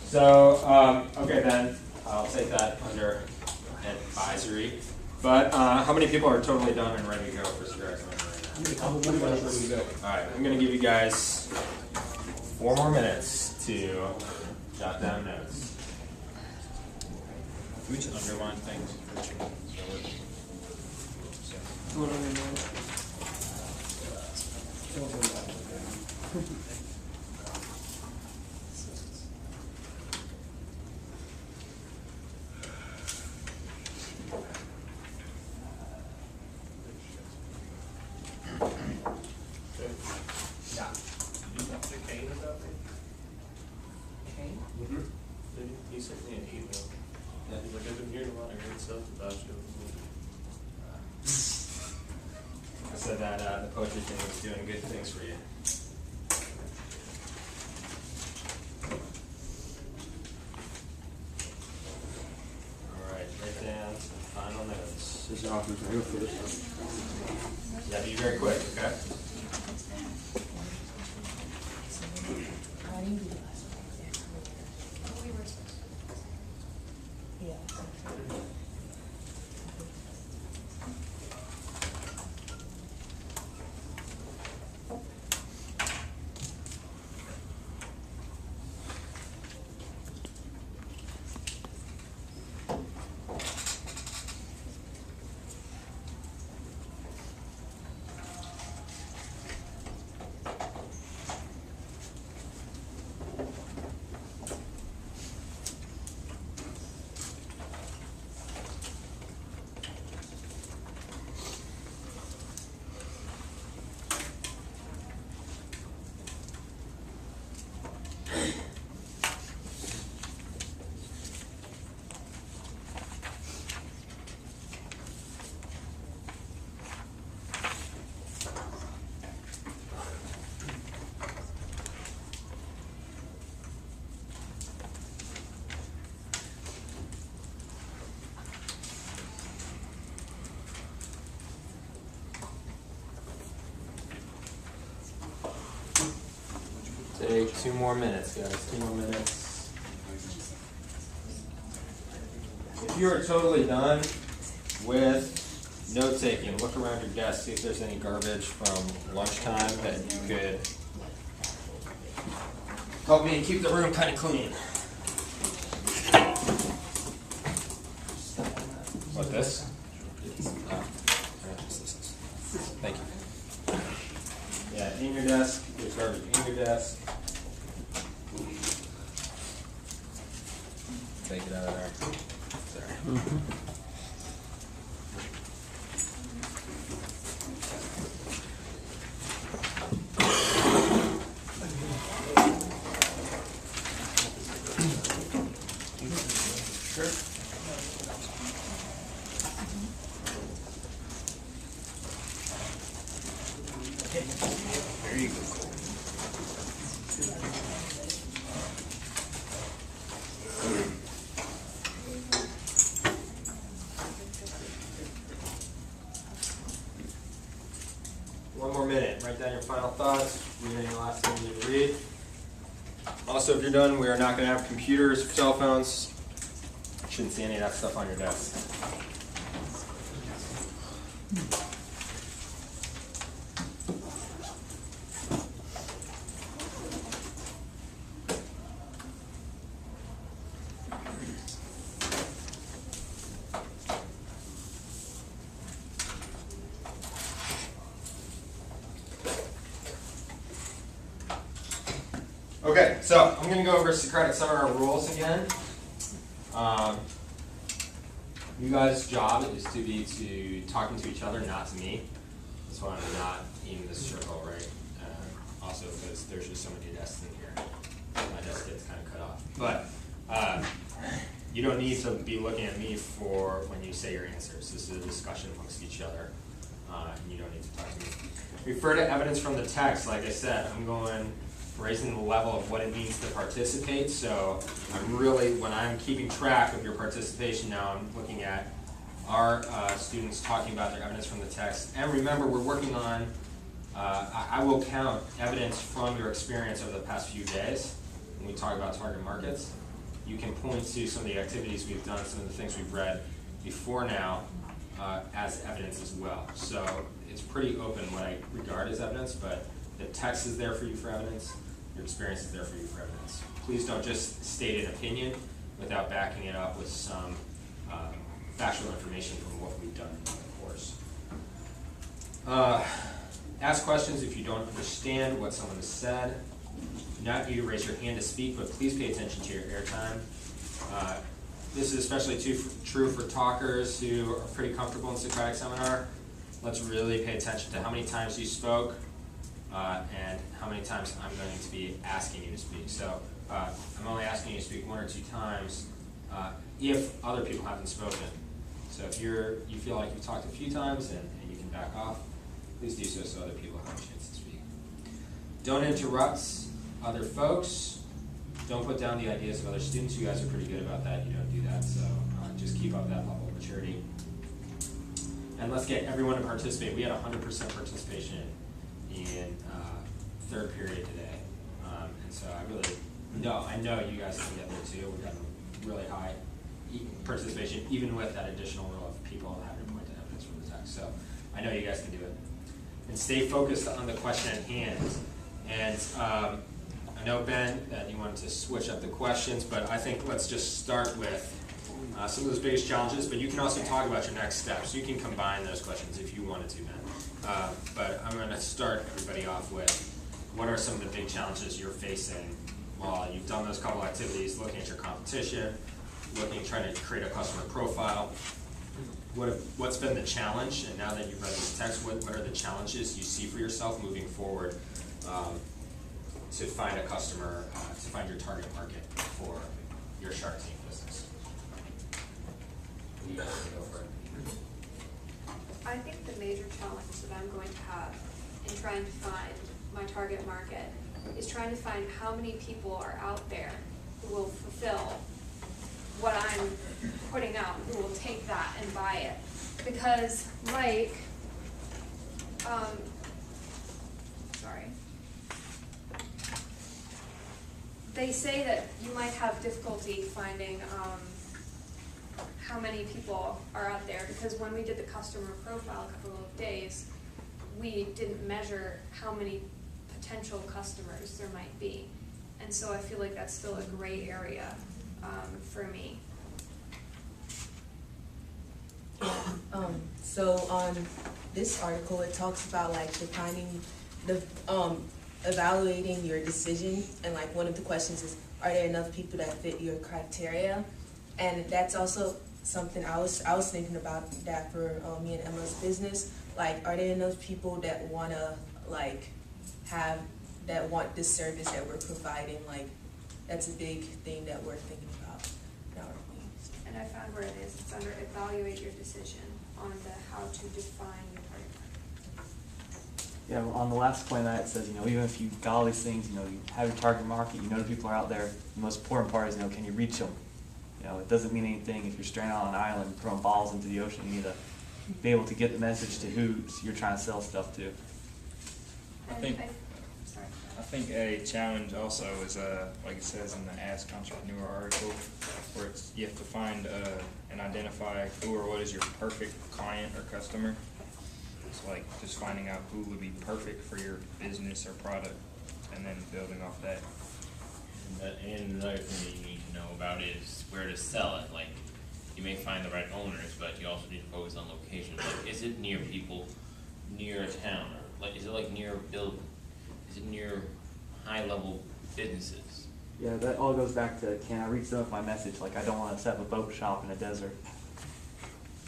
So, okay then, I'll take that under advisory. But how many people are totally done and ready to go for cigar experiment right now? Alright, I'm going to give you guys 4 more minutes to jot down notes. Can we just underline things? He sent me an email. Yeah. He's like, I've been hearing a lot of great stuff about you. I said that the poetry thing was doing good things for you. Alright, write down some final notes. Yeah, be very quick, okay? Take 2 more minutes, guys. 2 more minutes. If you are totally done with note taking, look around your desk, see if there's any garbage from lunchtime that you could help me keep the room kind of clean. What, this? Thank you. Yeah, in your desk. There's garbage in your desk. Take it out of there. Sorry. Sure. There you go. One more minute. Write down your final thoughts. Read any last thing you need to read. Also, if you're done, we are not going to have computers, cell phones. Shouldn't see any of that stuff on your desk. Okay, so I'm going to go over Socratic seminar rules again. You guys' job is to be talking to each other, not to me. That's why I'm not in this circle, right? Also, because there's just so many desks in here. My desk gets kind of cut off. But you don't need to be looking at me for when you say your answers. This is a discussion amongst each other, and you don't need to talk to me. Refer to evidence from the text. Like I said, I'm going raising the level of what it means to participate. So I'm really, when I'm keeping track of your participation now, I'm looking at our students talking about their evidence from the text. And remember, we're working on, I will count evidence from your experience over the past few days when we talk about target markets. you can point to some of the activities we've done, some of the things we've read before now as evidence as well. So it's pretty open what I regard as evidence, but the text is there for you for evidence, your experience is there for you for evidence. Please don't just state an opinion without backing it up with some factual information from what we've done in the course. Ask questions if you don't understand what someone has said. Not you to raise your hand to speak, but please pay attention to your airtime. This is especially true for talkers who are pretty comfortable in Socratic seminar. Let's really pay attention to how many times you spoke and how many times I'm going to be asking you to speak. So I'm only asking you to speak 1 or 2 times if other people haven't spoken. So if you feel like you've talked a few times and you can back off, please do so other people have a chance to speak. Don't interrupt other folks. Don't put down the ideas of other students. You guys are pretty good about that. You don't do that, so just keep up that level of maturity. And let's get everyone to participate. We had 100% participation in third period today. And so I know you guys can get there too. We've got really high participation, even with that additional row of people having to point to evidence from the text. So I know you guys can do it. And stay focused on the question at hand. And I know, Ben, that you wanted to switch up the questions, but I think let's just start with some of those biggest challenges, but you can also talk about your next steps. You can combine those questions if you wanted to, Ben. But I'm going to start everybody off with what are some of the big challenges you're facing while you've done those couple activities, looking at your competition, trying to create a customer profile. What's been the challenge, and now that you've read this text, what are the challenges you see for yourself moving forward to find a customer, to find your target market for your Shark Tank business? You guys want to go for it? I think the major challenge that I'm going to have in trying to find my target market is trying to find how many people are out there who will fulfill what I'm putting out, who will take that and buy it. Because like, they say that you might have difficulty finding how many people are out there, because when we did the customer profile a couple of days, we didn't measure how many potential customers there might be. And so I feel like that's still a gray area for me. So on this article, it talks about like defining the evaluating your decision, and like one of the questions is, are there enough people that fit your criteria? And that's also something I was thinking about that for me and Emma's business. Like, are there enough people that wanna like want this service that we're providing? Like, that's a big thing that we're thinking about nowadays. And I found where it is. It's under evaluate your decision on the how to define your target market. Yeah, well, on the last point of that, it says, even if you got all these things, you have your target market, the people are out there. The most important part is, can you reach them? It doesn't mean anything if you're stranded on an island throwing balls into the ocean. You need to be able to get the message to who you're trying to sell stuff to. I think a challenge also is, like it says in the Ask Entrepreneur article, where you have to find and identify who or what is your perfect client or customer. It's like just finding out who would be perfect for your business or product, and then building off that. And another thing that you need to know about is where to sell it. Like, you may find the right owners, but you also need to focus on location. Like, is it near people, near a town, or like, is it like near a building? Is it near high-level businesses? Yeah, that all goes back to, can I reach them with my message? Like, I don't want to set up a boat shop in a desert.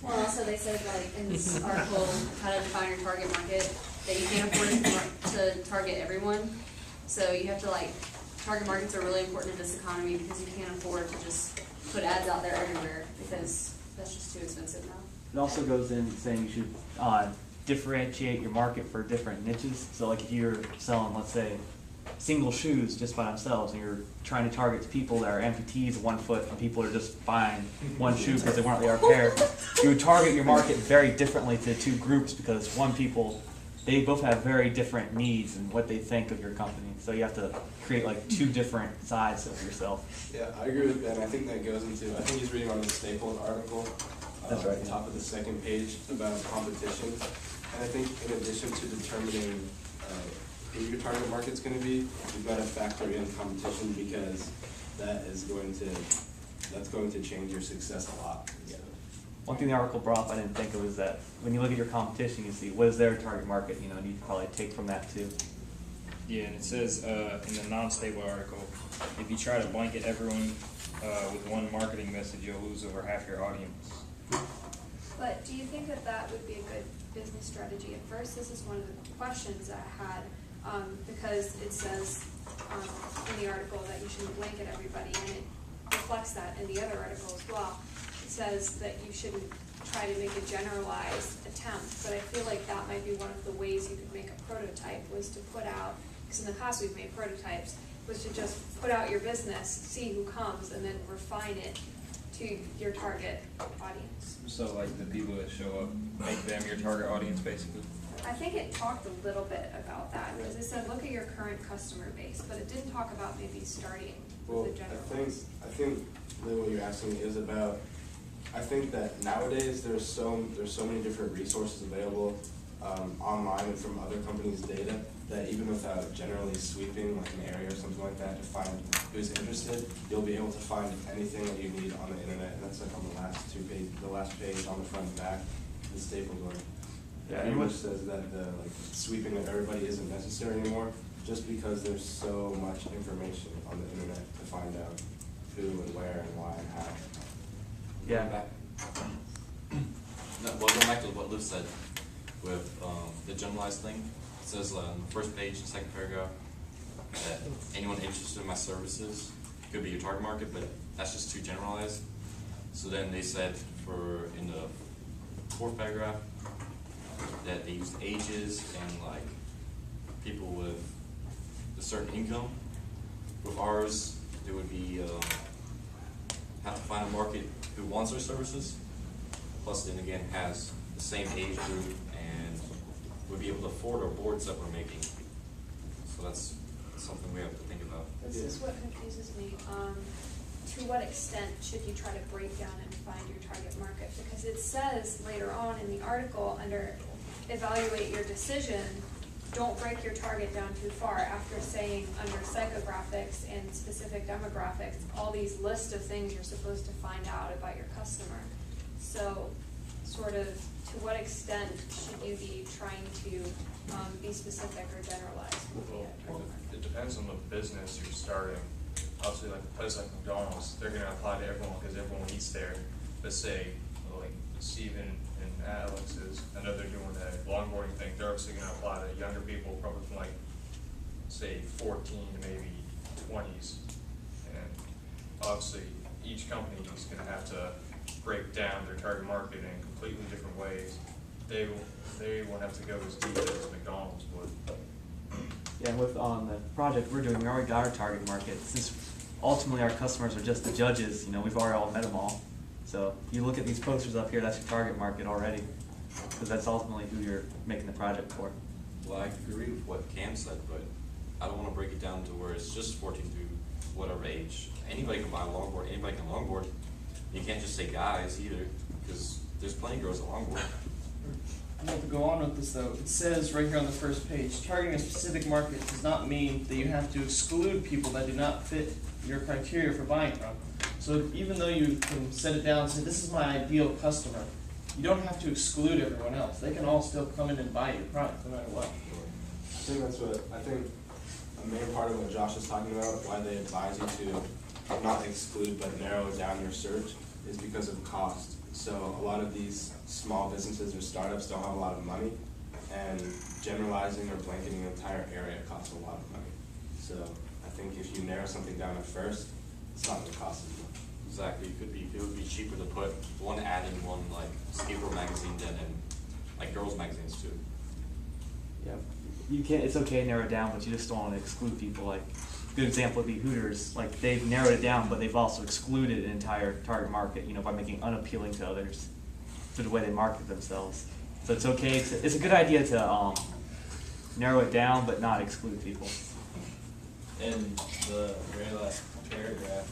Well, also they said, like, in this article, how to define your target market, that you can't afford to target everyone. So you have to, target markets are really important in this economy because you can't afford to just put ads out there everywhere because that's just too expensive now. It also goes in saying you should differentiate your market for different niches. So like if you're selling, let's say, single shoes just by themselves, and you're trying to target people that are amputees of 1 foot and people are just buying one shoe because they want their pair, you would target your market very differently to two groups, because one people they both have very different needs and what they think of your company. So you have to create like two different sides of yourself. Yeah, I agree with Ben. I think that goes into, I think he's reading on the Staples article. That's right, At the top of the second page about competition. And I think in addition to determining who your target market's gonna be, you've gotta factor in competition because that's going to change your success a lot. Yeah. One thing the article brought up I didn't think of is that when you look at your competition, you see what is their target market, you know, and you can probably take from that too. Yeah, and it says in the non-stable article, if you try to blanket everyone with one marketing message, you'll lose over half your audience. But do you think that that would be a good business strategy? At first, this is one of the questions that I had, because it says in the article that you shouldn't blanket everybody, and it reflects that in the other article as well. It says that you shouldn't try to make a generalized attempt, but I feel like that might be one of the ways you could make a prototype, was to put out, because in the past we've made prototypes, was to just put out your business, see who comes, and then refine it to your target audience. So like the people that show up, make them your target audience basically? I think it talked a little bit about that, because it said, look at your current customer base, but it didn't talk about maybe starting Well, with the general. I think really what you're asking is about, I think that nowadays there's so many different resources available online and from other companies' data that even without generally sweeping like an area or something like that to find who's interested, you'll be able to find anything that you need on the internet, and that's like on the last page on the front and back, the Staples one. Yeah, Pretty and much with- says that the like sweeping of everybody isn't necessary anymore, just because there's so much information on the internet to find out who and where and why and how. Yeah. Going back to what Liv said with the generalized thing, it says on the first page, the second paragraph, that anyone interested in my services could be your target market, but that's just too generalized. So then they said in the fourth paragraph that they used ages and like people with a certain income. With ours, there would be have to find a market who wants our services, plus then again has the same age group and would be able to afford our boards that we're making. So that's something we have to think about. This is what confuses me. To what extent should you try to break down and find your target market? Because it says later on in the article under evaluate your decision, don't break your target down too far, after saying under psychographics and specific demographics, all these lists of things you're supposed to find out about your customer. So sort of to what extent should you be trying to be specific or generalized? Well, it depends on the business you're starting. Obviously, like a place like McDonald's, they're gonna apply to everyone because everyone eats there. Let's say, like Steven and Alex's, I know they're doing a longboarding thing, they're obviously gonna apply to younger people, probably from like, say, 14 to maybe 20s. And obviously, each company is gonna have to break down their target market in completely different ways. They won't have to go as deep as McDonald's would. Yeah, and with on the project we're doing, we already got our target market. Since ultimately our customers are just the judges, you know, we've already all met them all. So if you look at these posters up here, that's your target market already, because that's ultimately who you're making the project for. Well, I agree with what Cam said, but I don't want to break it down to where it's just 14 through whatever age. Anybody can buy a longboard, anybody can longboard. You can't just say guys either, because there's plenty of girls that longboard. I'd like to go on with this though. It says right here on the first page, targeting a specific market does not mean that you have to exclude people that do not fit your criteria for buying from. So even though you can set it down and say, this is my ideal customer, you don't have to exclude everyone else. They can all still come in and buy your product no matter what. I think a main part of what Josh is talking about, why they advise you to not exclude but narrow down your search, is because of cost. So a lot of these small businesses or startups don't have a lot of money, and generalizing or blanketing an entire area costs a lot of money. So I think if you narrow something down at first, it's not going to cost as much. Exactly, it would be cheaper to put one ad in one like skateboard magazine than in like girls magazines too. Yeah, you can't. It's okay to narrow it down, but you just don't want to exclude people. Like a good example would be Hooters. Like they've narrowed it down, but they've also excluded an entire target market. You know, by making unappealing to others through the way they market themselves. So it's okay. It's a good idea to narrow it down but not exclude people. In the very last paragraph,